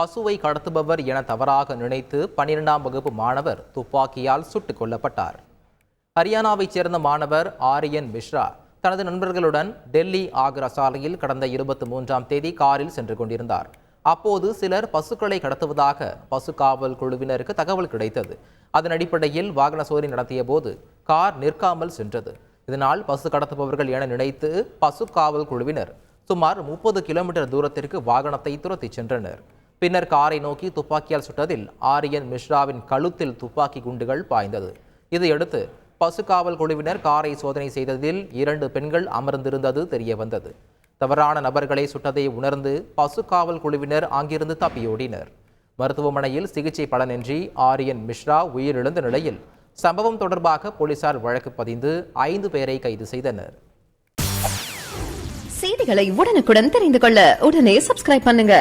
பசுவை கடத்துபவர் என தவறாக நினைத்து 12ஆம் வகுப்பு மாணவர் துப்பாக்கியால் சுட்டுக் கொல்லப்பட்டார். ஹரியானாவைச் சேர்ந்த மாணவர் ஆரியன் மிஸ்ரா தனது நண்பர்களுடன் டெல்லி ஆக்ரா சாலையில் கடந்த 23ஆம் தேதி காரில் சென்று கொண்டிருந்தார். அப்போது சிலர் பசுக்களை கடத்துவதாக பசு காவல் குழுவினருக்கு தகவல் கிடைத்தது. அதன் அடிப்படையில் வாகன சோதனை நடத்திய போது கார் நிற்காமல் சென்றது. இதனால் பசு கடத்துபவர்கள் என நினைத்து பசு காவல் குழுவினர் சுமார் 30 கிலோமீட்டர் தூரத்திற்கு வாகனத்தை துரத்திச் சென்றனர். பின்னர் காரை நோக்கி துப்பாக்கியால் சுட்டதில் ஆரியன் மிஸ்ராவின் கழுத்தில் துப்பாக்கி குண்டுகள் பாய்ந்தது. இதையடுத்து பசு காவல் குழுவினர் காரை சோதனை செய்ததில் 2 பெண்கள் அமர்ந்திருந்தது தெரிய வந்தது. தவறான நபர்களை சுட்டதை உணர்ந்து பசு காவல் குழுவினர் அங்கிருந்து தப்பியோடினர். மருத்துவமனையில் சிகிச்சை பலனின்றி ஆரியன் மிஸ்ரா உயிரிழந்த நிலையில் சம்பவம் தொடர்பாக போலீசார் வழக்கு பதிந்து 5 பேரை கைது செய்தனர். செய்திகளை உடனுக்குடன் தெரிந்து கொள்ள உடனே சப்ஸ்கிரைப் பண்ணுங்க.